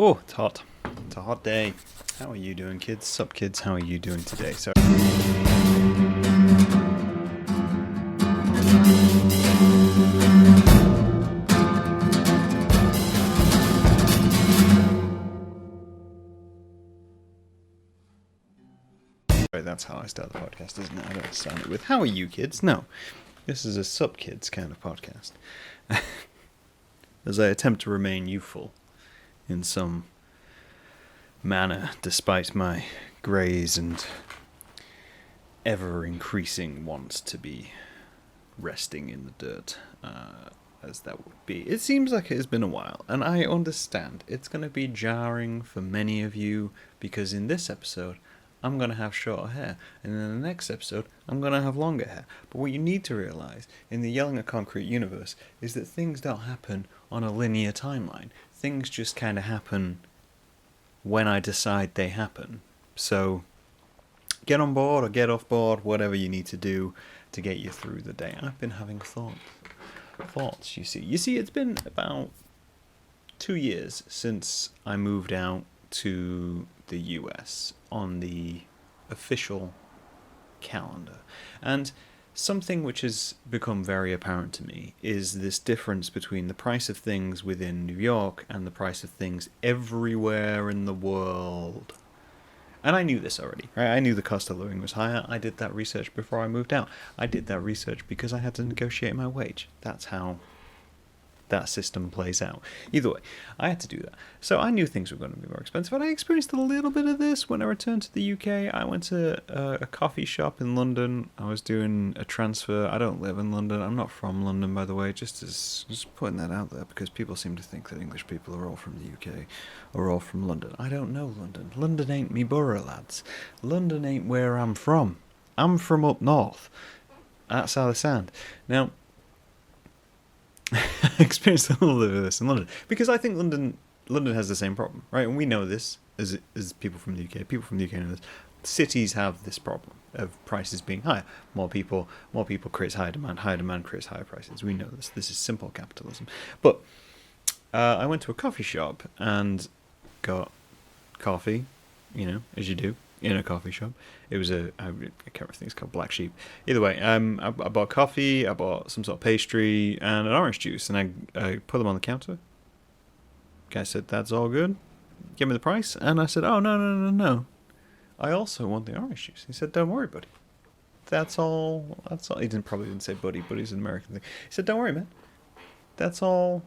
Oh, it's hot. It's a hot day. How are you doing, kids? Sup, kids? How are you doing today? So, that's how I start the podcast, isn't it? I don't start it with "How are you, kids?" No, this is a sup, kids kind of podcast. As I attempt to remain youthful in some manner, despite my greys and ever-increasing want to be resting in the dirt, as that would be. It seems like it has been a while, and I understand it's going to be jarring for many of you, because in this episode, I'm going to have shorter hair, and in the next episode, I'm going to have longer hair. But what you need to realise, in the Yelling at Concrete universe, is that things don't happen on a linear timeline. Things just kind of happen when I decide they happen. So, get on board or get off board, whatever you need to do to get you through the day. I've been having thoughts, you see. It's been about 2 years since I moved out to the US on the official calendar. And something which has become very apparent to me is this difference between the price of things within New York and the price of things everywhere in the world. And I knew this already, right? I knew the cost of living was higher. I did that research before I moved out. I did that research because I had to negotiate my wage. That's how that system plays out. Either way, I had to do that. So I knew things were going to be more expensive, and I experienced a little bit of this when I returned to the UK. I went to a coffee shop in London. I was doing a transfer. I don't live in London. I'm not from London, by the way, just putting that out there, because people seem to think that English people are all from the UK or all from London. I don't know London. London ain't me borough, lads. London ain't where I'm from. I'm from up north. That's how they sound. Now, I experienced a little bit of this in London, because I think London has the same problem, right? And we know this as people from the UK. People from the UK know this. Cities have this problem of prices being higher. More people creates higher demand creates higher prices. We know this. This is simple capitalism. But I went to a coffee shop and got coffee, as you do in a coffee shop. It was I can't remember, I think it's called Black Sheep. Either way, I bought coffee, I bought some sort of pastry, and an orange juice, and I put them on the counter. Guy said, "That's all good. Give me the price." And I said, "Oh, no. I also want the orange juice." He said, "Don't worry, buddy. That's all. He probably didn't say buddy, but he's an American thing. He said, "Don't worry, man. That's all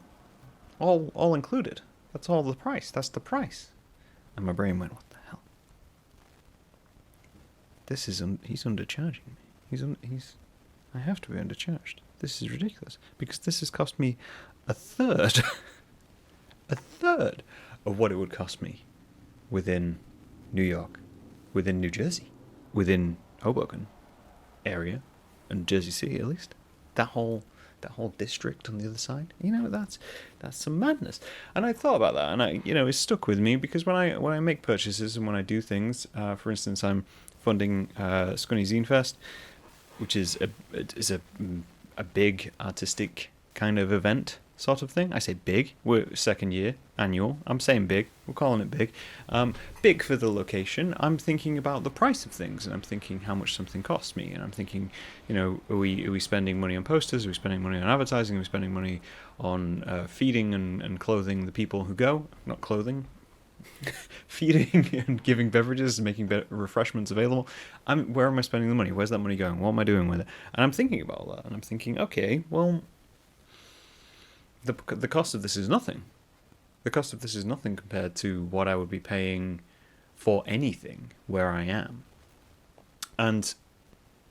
included. That's all the price. That's the price." And my brain went, "What the hell? He's undercharging me. I have to be undercharged. This is ridiculous, because this has cost me a third of what it would cost me within New York, within New Jersey, within Hoboken area, and Jersey City at least. That whole district on the other side. That's some madness." And I thought about that, and it stuck with me, because when I make purchases and when I do things, for instance, I'm funding Scunny Zine Fest, which is a big artistic kind of event sort of thing. I say big. We're second year annual. I'm saying big. We're calling it big. Big for the location. I'm thinking about the price of things, and I'm thinking how much something costs me, and I'm thinking, are we spending money on posters? Are we spending money on advertising? Are we spending money on feeding and clothing the people who go? Not clothing. Feeding and giving beverages and making refreshments available. Where am I spending the money? Where's that money going? What am I doing with it? And I'm thinking about all that, and I'm thinking, okay, well, the cost of this is nothing. The cost of this is nothing compared to what I would be paying for anything where I am. And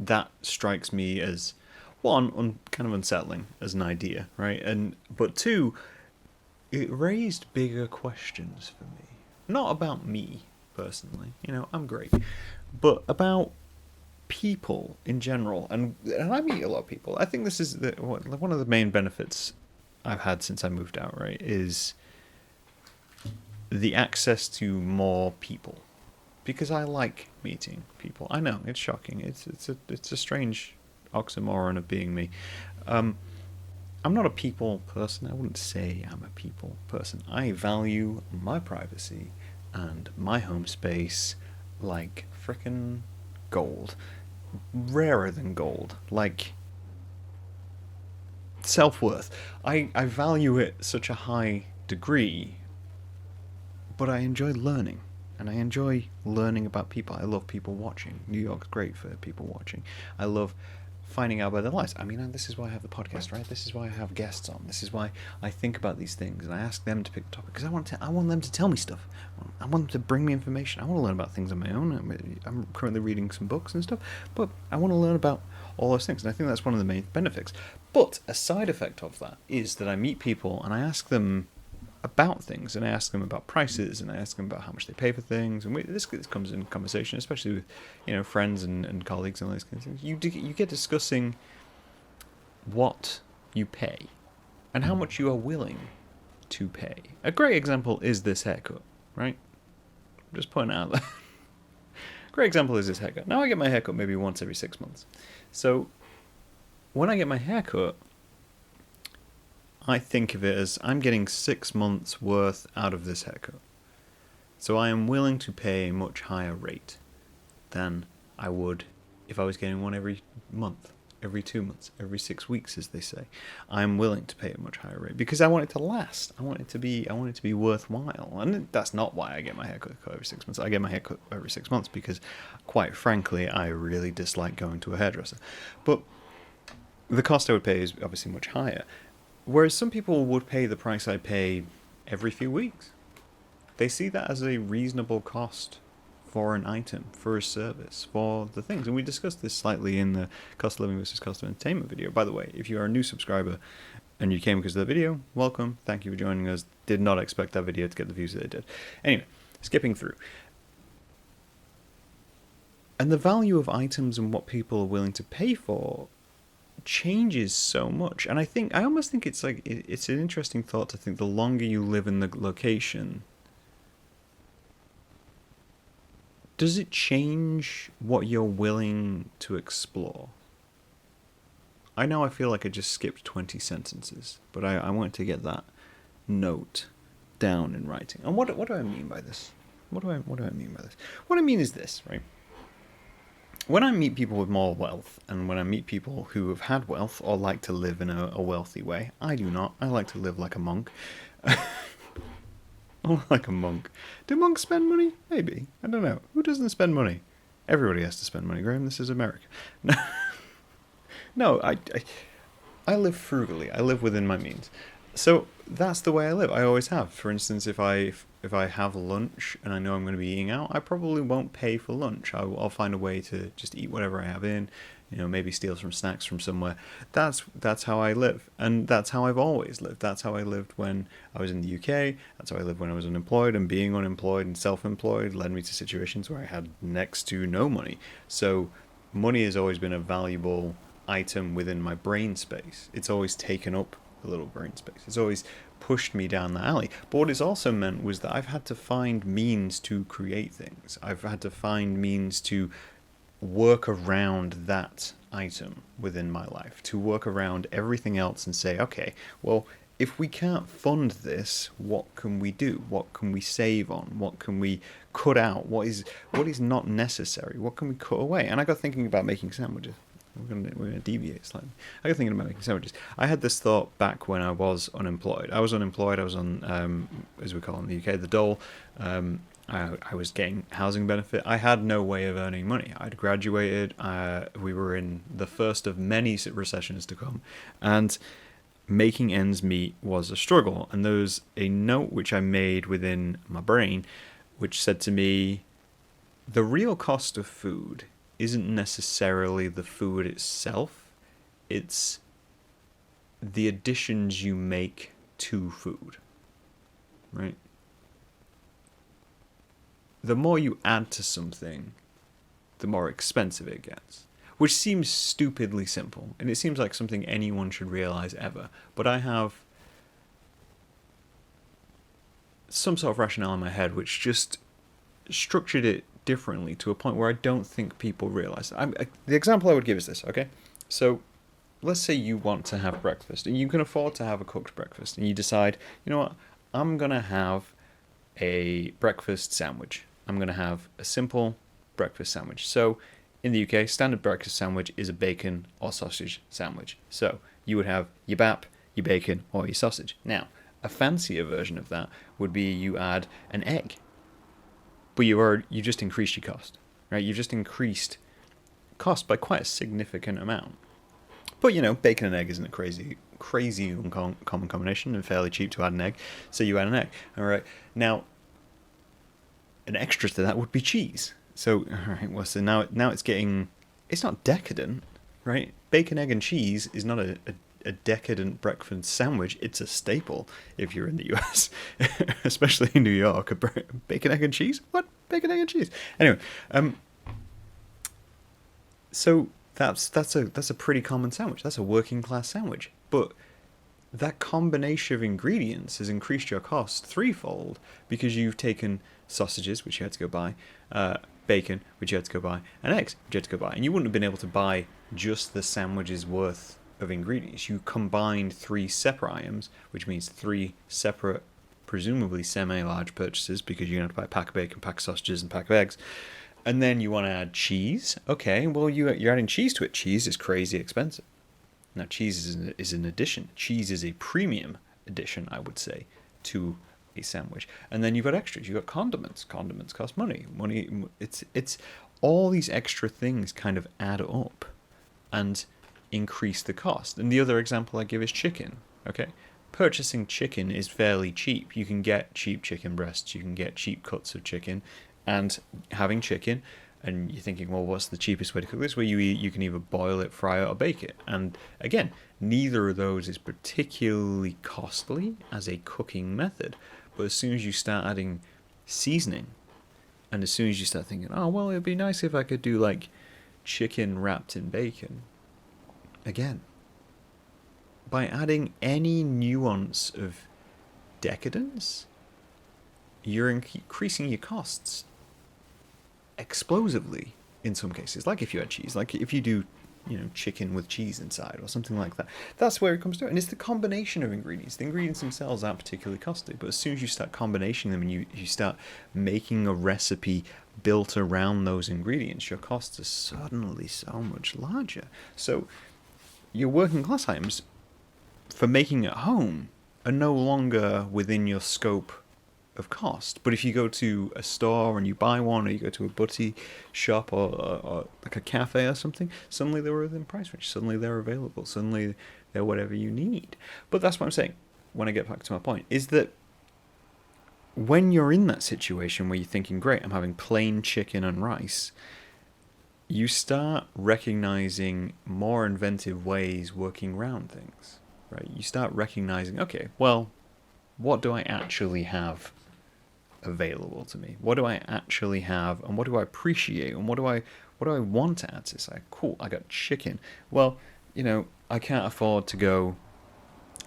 that strikes me as, one, kind of unsettling as an idea, right? But two, it raised bigger questions for me. Not about me, personally. I'm great. But about people in general. And I meet a lot of people. I think this is one of the main benefits I've had since I moved out, right, is the access to more people. Because I like meeting people. I know, it's shocking. It's a strange oxymoron of being me. I'm not a people person. I wouldn't say I'm a people person. I value my privacy and my home space like frickin' gold. Rarer than gold. Like self-worth. I value it such a high degree, but I enjoy learning. And I enjoy learning about people. I love people watching. New York's great for people watching. I love finding out about their lives. I mean, this is why I have the podcast, right? This is why I have guests on. This is why I think about these things and I ask them to pick a topic because I want them to tell me stuff. I want them to bring me information. I want to learn about things on my own. I'm currently reading some books and stuff, but I want to learn about all those things. And I think that's one of the main benefits. But a side effect of that is that I meet people and I ask them about things, and I ask them about prices, and I ask them about how much they pay for things, and this comes in conversation, especially with friends and colleagues and all those kinds of things. You get discussing what you pay and how much you are willing to pay. A great example is this haircut, right? I'm just pointing out that. Great example is this haircut. Now I get my haircut maybe once every 6 months. So when I get my haircut, I think of it as I'm getting 6 months worth out of this haircut. So I am willing to pay a much higher rate than I would if I was getting one every month, every 2 months, every 6 weeks, as they say. I'm willing to pay a much higher rate because I want it to last. I want it to be worthwhile. And that's not why I get my haircut every 6 months. I get my haircut every 6 months because, quite frankly, I really dislike going to a hairdresser. But the cost I would pay is obviously much higher. Whereas some people would pay the price I pay every few weeks. They see that as a reasonable cost for an item, for a service, for the things. And we discussed this slightly in the cost of living versus cost of entertainment video. By the way, if you are a new subscriber and you came because of the video, welcome. Thank you for joining us. Did not expect that video to get the views that it did. Anyway, skipping through. And the value of items and what people are willing to pay for changes so much. And I almost think it's like it's an interesting thought to think the longer you live in the location, does it change what you're willing to explore? I know I feel like I just skipped 20 sentences, but I wanted to get that note down in writing. And what do I mean by this? What do I mean by this? What I mean is this, right? When I meet people with more wealth, and when I meet people who have had wealth or like to live in a wealthy way, I do not. I like to live like a monk. Like a monk. Do monks spend money? Maybe. I don't know. Who doesn't spend money? Everybody has to spend money, Graham. This is America. No, I live frugally. I live within my means. So that's the way I live. I always have. For instance, if I have lunch and I know I'm going to be eating out, I probably won't pay for lunch. I'll find a way to just eat whatever I have in, maybe steal some snacks from somewhere. That's how I live, and that's how I've always lived. That's how I lived when I was in the UK. That's how I lived when I was unemployed, and being unemployed and self-employed led me to situations where I had next to no money. So money has always been a valuable item within my brain space. It's always taken up a little brain space. It's always pushed me down the alley. But what it's also meant was that I've had to find means to create things. I've had to find means to work around that item within my life, to work around everything else and say, okay, well, if we can't fund this, what can we do? What can we save on? What can we cut out? What is not necessary? What can we cut away? And I got thinking about making sandwiches. We're going to deviate slightly. I got thinking about making sandwiches. I had this thought back when I was unemployed. I was on, as we call it in the UK, the dole. I was getting housing benefit. I had no way of earning money. I'd graduated. We were in the first of many recessions to come. And making ends meet was a struggle. And there was a note which I made within my brain which said to me, the real cost of food isn't necessarily the food itself, it's the additions you make to food, right? The more you add to something, the more expensive it gets, which seems stupidly simple, and it seems like something anyone should realize ever, but I have some sort of rationale in my head which just structured it differently to a point where I don't think people realize. The example I would give is this, okay? So let's say you want to have breakfast and you can afford to have a cooked breakfast, and you decide, you know what, I'm going to have a breakfast sandwich. I'm going to have a simple breakfast sandwich. So in the UK, standard breakfast sandwich is a bacon or sausage sandwich. So you would have your bap, your bacon, or your sausage. Now, a fancier version of that would be you add an egg, but you just increased your cost, right? You've just increased cost by quite a significant amount. But bacon and egg isn't a crazy uncommon combination, and fairly cheap to add an egg. So you add an egg. All right. Now, an extra to that would be cheese. So, all right. Well, so now it's not decadent, right? Bacon, egg, and cheese is not a decadent breakfast sandwich. It's a staple if you're in the US, especially in New York. Bacon, egg, and cheese? What? Bacon, egg, and cheese? Anyway, so that's a pretty common sandwich. That's a working class sandwich. But that combination of ingredients has increased your cost threefold because you've taken sausages, which you had to go buy, bacon, which you had to go buy, and eggs, which you had to go buy. And you wouldn't have been able to buy just the sandwich's worth of ingredients. You combined 3 separate items, which means 3 separate, presumably semi-large purchases, because you're going to have to buy a pack of bacon, pack of sausages, and pack of eggs. And then you want to add cheese. Okay, well, you're adding cheese to it. Cheese is crazy expensive. Now, cheese is an addition. Cheese is a premium addition, I would say, to a sandwich. And then you've got extras. You've got condiments. Condiments cost money. It's all these extra things kind of add up and increase the cost. And the other example I give is chicken. Okay, purchasing chicken is fairly cheap. You can get cheap chicken breasts. You can get cheap cuts of chicken. And having chicken, and you're thinking, well, what's the cheapest way to cook this? Well, you can either boil it, fry it, or bake it. And again, neither of those is particularly costly as a cooking method. But as soon as you start adding seasoning, and as soon as you start thinking, oh, well, it'd be nice if I could do like chicken wrapped in bacon. Again, by adding any nuance of decadence, you're increasing your costs explosively in some cases. Like if you had cheese, like if you do chicken with cheese inside or something like that, that's where it comes to it. And it's the combination of ingredients. The ingredients themselves aren't particularly costly, but as soon as you start combining them and you start making a recipe built around those ingredients, your costs are suddenly so much larger. So your working class items for making at home are no longer within your scope of cost. But if you go to a store and you buy one, or you go to a butty shop or like a cafe or something, suddenly they're within price range. Suddenly they're available. Suddenly they're whatever you need. But that's what I'm saying when I get back to my point, is that when you're in that situation where you're thinking, great, I'm having plain chicken and rice, you start recognizing more inventive ways working around things, right? You start recognizing, okay, well, what do I actually have available to me? What do I actually have, and what do I appreciate, and what do I want to add to this? Like, cool, I got chicken. Well, I can't afford to go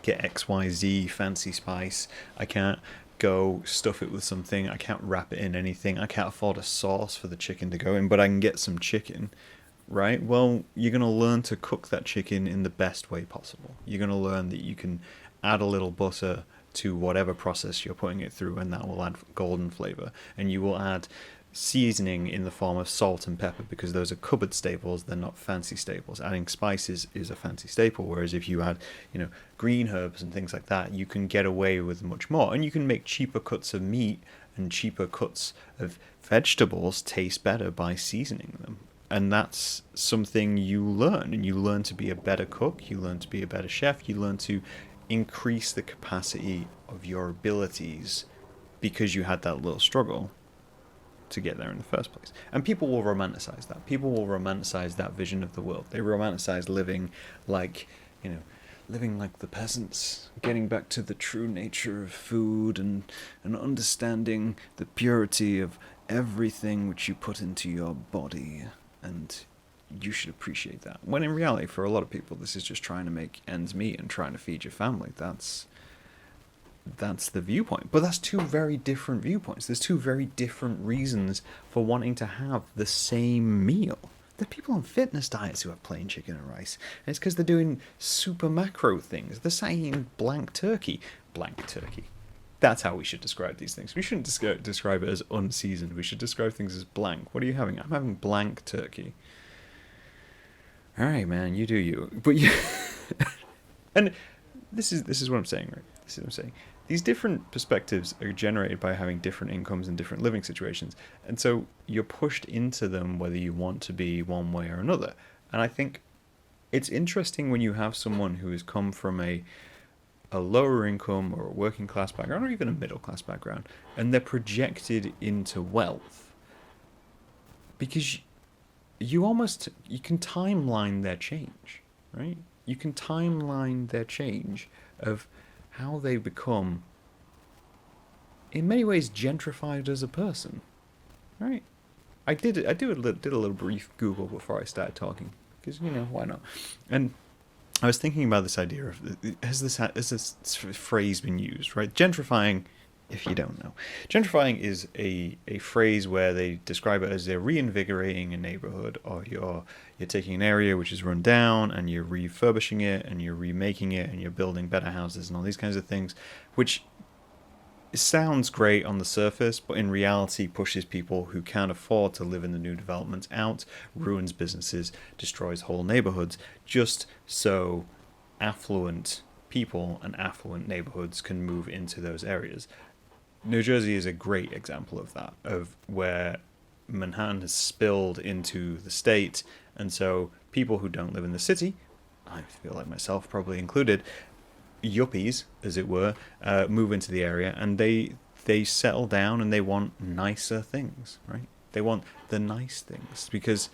get XYZ fancy spice. I can't go stuff it with something. I can't wrap it in anything. I can't afford a sauce for the chicken to go in, but I can get some chicken, right? Well, you're going to learn to cook that chicken in the best way possible. You're going to learn that you can add a little butter to whatever process you're putting it through, and that will add golden flavor. And you will add seasoning in the form of salt and pepper, because those are cupboard staples, they're not fancy staples. Adding spices is a fancy staple, whereas if you add green herbs and things like that, you can get away with much more, and you can make cheaper cuts of meat and cheaper cuts of vegetables taste better by seasoning them. And that's something you learn, and you learn to be a better cook, you learn to be a better chef, you learn to increase the capacity of your abilities because you had that little struggle to get there in the first place. And people will romanticize that. People will romanticize that vision of the world. They romanticize living like the peasants, getting back to the true nature of food and understanding the purity of everything which you put into your body, and you should appreciate that. When in reality, for a lot of people, this is just trying to make ends meet and trying to feed your family. That's the viewpoint. But that's two very different viewpoints. There's two very different reasons for wanting to have the same meal. the people on fitness diets who have plain chicken and rice. And it's because they're doing super macro things. They're saying blank turkey. Blank turkey. That's how we should describe these things. We shouldn't describe it as unseasoned. We should describe things as blank. What are you having? I'm having blank turkey. All right, man, you do you. But you, and this is what I'm saying, right? This is what I'm saying. These different perspectives are generated by having different incomes and different living situations, and so you're pushed into them whether you want to be one way or another. And I think it's interesting when you have someone who has come from a lower income or a working class background or even a middle class background, and they're projected into wealth, because you can timeline their change, right? You can timeline their change of how they become, in many ways, gentrified as a person, right? I did a little brief Google before I started talking, because why not? And I was thinking about this idea of, has this phrase been used, right? Gentrifying, if you don't know, gentrifying is a phrase where they describe it as they're reinvigorating a neighborhood, or you're taking an area which is run down and you're refurbishing it and you're remaking it and you're building better houses and all these kinds of things, which sounds great on the surface, but in reality pushes people who can't afford to live in the new developments out, ruins businesses, destroys whole neighborhoods, just so affluent people and affluent neighborhoods can move into those areas. New Jersey is a great example of that, of where Manhattan has spilled into the state, and so people who don't live in the city, I feel like myself probably included, yuppies, as it were, move into the area, and they settle down and they want nicer things, right? They want the nice things because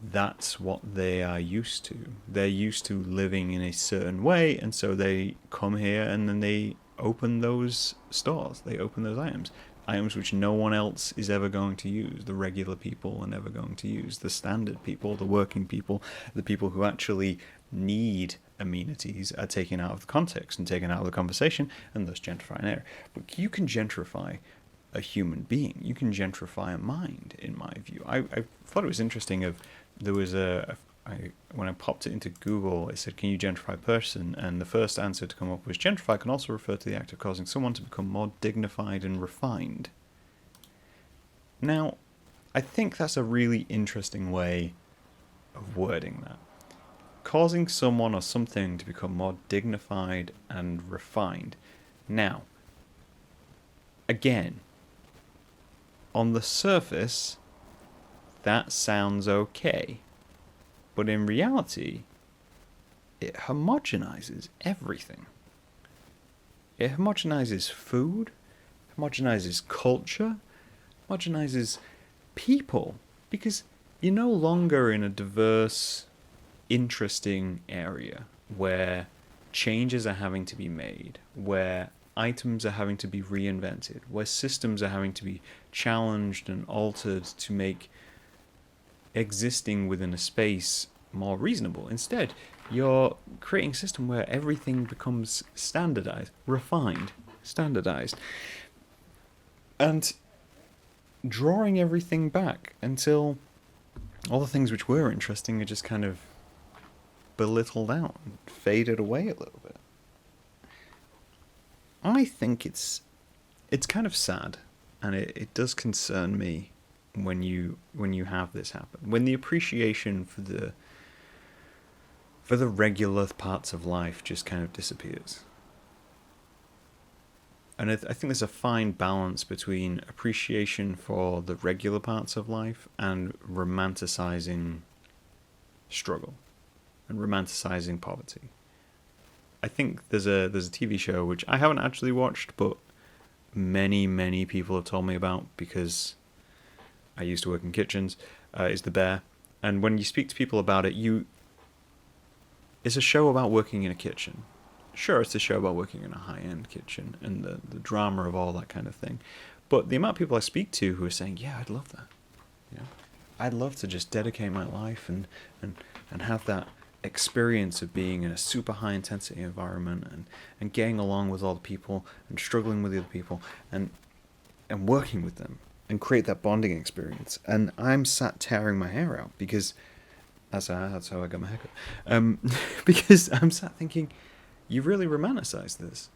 that's what they are used to. They're used to living in a certain way, and so they come here and then they open those stores. They open those items which no one else is ever going to use. The regular people are never going to use. The standard people, the working people, the people who actually need amenities are taken out of the context and taken out of the conversation, and thus gentrify an area. But you can gentrify a human being. You can gentrify a mind, in my view. I thought it was interesting. There was when I popped it into Google, it said, can you gentrify a person? And the first answer to come up was, gentrify can also refer to the act of causing someone to become more dignified and refined. Now, I think that's a really interesting way of wording that. Causing someone or something to become more dignified and refined. Now, again, on the surface, that sounds okay. But in reality, it homogenizes everything. It homogenizes food, homogenizes culture, homogenizes people, because you're no longer in a diverse, interesting area where changes are having to be made, where items are having to be reinvented, where systems are having to be challenged and altered to make existing within a space more reasonable. Instead, you're creating a system where everything becomes standardized, refined, standardized, and drawing everything back until all the things which were interesting are just kind of belittled out, faded away a little bit. I think it's kind of sad, and it does concern me when you have this happen, when the appreciation for the regular parts of life just kind of disappears. And I think there's a fine balance between appreciation for the regular parts of life and romanticizing struggle and romanticizing poverty. I think there's a TV show which I haven't actually watched, but many people have told me about because I used to work in kitchens, is The Bear. And when you speak to people about it, it's a show about working in a kitchen. Sure, it's a show about working in a high-end kitchen and the drama of all that kind of thing. But the amount of people I speak to who are saying, yeah, I'd love that. I'd love to just dedicate my life and have that experience of being in a super high-intensity environment and getting along with all the people and struggling with the other people and working with them. and create that bonding experience. And I'm sat tearing my hair out because that's how I got my haircut. Because I'm sat thinking, you've really romanticized this.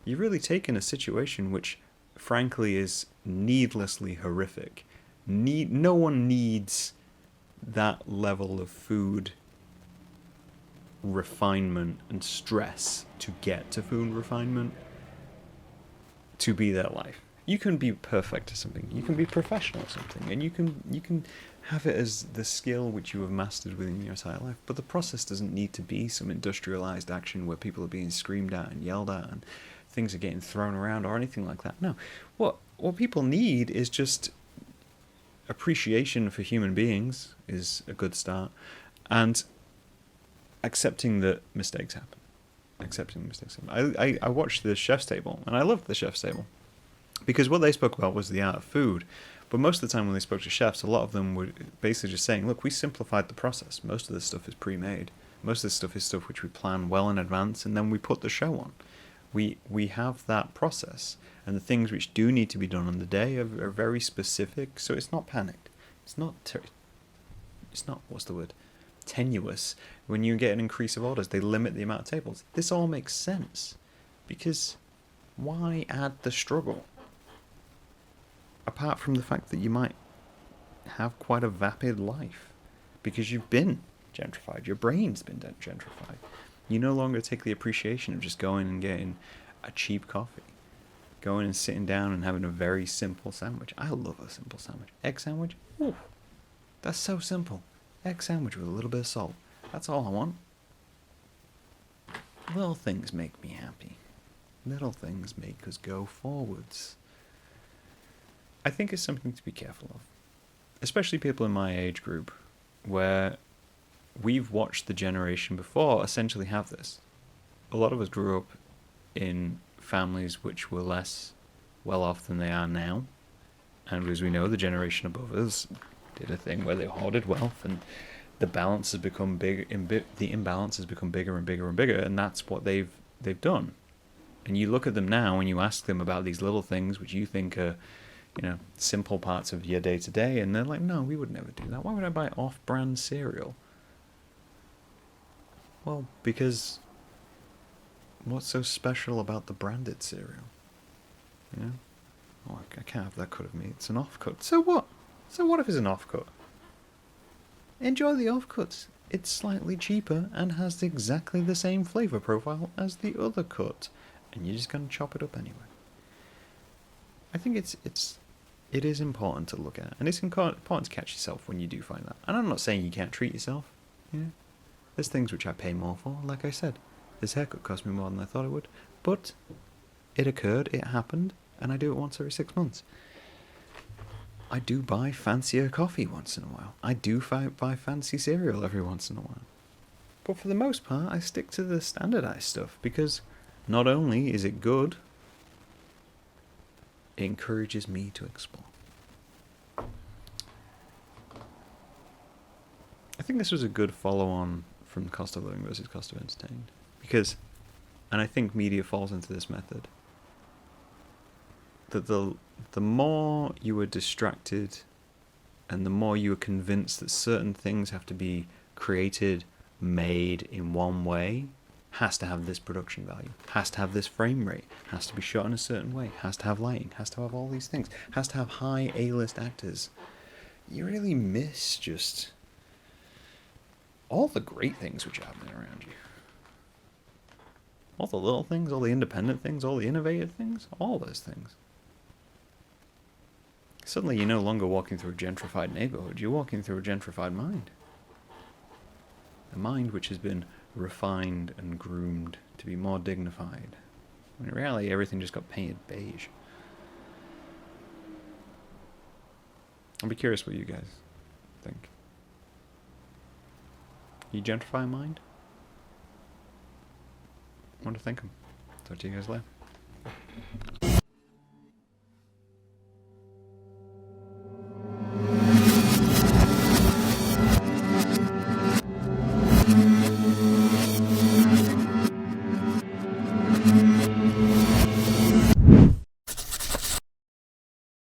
You've really taken a situation which, frankly, is needlessly horrific. No one needs that level of food refinement and stress to get to food refinement to be their life. You can be perfect at something, you can be professional at something, and you can have it as the skill which you have mastered within your entire life, but the process doesn't need to be some industrialized action where people are being screamed at and yelled at and things are getting thrown around or anything like that. No, what people need is just appreciation for human beings is a good start, and accepting that mistakes happen. I watched the Chef's Table, and I loved the Chef's Table because what they spoke about was the art of food. But most of the time when they spoke to chefs, a lot of them were basically just saying, look, we simplified the process. Most of this stuff is pre-made. Most of this stuff is stuff which we plan well in advance, and then we put the show on. We have that process, and the things which do need to be done on the day are very specific, so it's not panicked. It's not what's the word? Tenuous. When you get an increase of orders, they limit the amount of tables. This all makes sense, because why add the struggle? Apart from the fact that you might have quite a vapid life, because you've been gentrified, your brain's been gentrified. You no longer take the appreciation of just going and getting a cheap coffee, going and sitting down and having a very simple sandwich. I love a simple sandwich. Egg sandwich? Ooh, that's so simple. Egg sandwich with a little bit of salt. That's all I want. Little things make me happy. Little things make us go forwards. I think it's something to be careful of. Especially people in my age group, where we've watched the generation before essentially have this. A lot of us grew up in families which were less well off than they are now. And as we know, the generation above us did a thing where they hoarded wealth, and the balance has become big. The imbalance has become bigger and bigger and bigger, and that's what they've done. And you look at them now and you ask them about these little things which you think are, simple parts of your day to day, and they're like, no, we would never do that. Why would I buy off-brand cereal? Well, because what's so special about the branded cereal? Oh, I can't have that cut of meat. It's an off-cut. So what? So what if it's an off-cut? Enjoy the off-cuts. It's slightly cheaper and has exactly the same flavour profile as the other cut, and you're just going to chop it up anyway. I think it is important to look at, and it's important to catch yourself when you do find that. And I'm not saying you can't treat yourself. There's things which I pay more for. Like I said, this haircut cost me more than I thought it would, but it occurred, it happened, and I do it once every 6 months. I do buy fancier coffee once in a while. I do buy fancy cereal every once in a while. But for the most part, I stick to the standardized stuff, because not only is it good, it encourages me to explore. I think this was a good follow-on from cost of living versus cost of entertaining, because, and I think media falls into this method, that the more you are distracted and the more you are convinced that certain things have to be created, made in one way, has to have this production value, has to have this frame rate, has to be shot in a certain way, has to have lighting, has to have all these things, has to have high A-list actors, you really miss just all the great things which are happening around you. All the little things, all the independent things, all the innovative things, all those things. Suddenly you're no longer walking through a gentrified neighborhood, you're walking through a gentrified mind. A mind which has been refined and groomed to be more dignified, when in reality everything just got painted beige. I'll be curious what you guys think. You gentrify a mind? I want to think them. Talk to you guys later.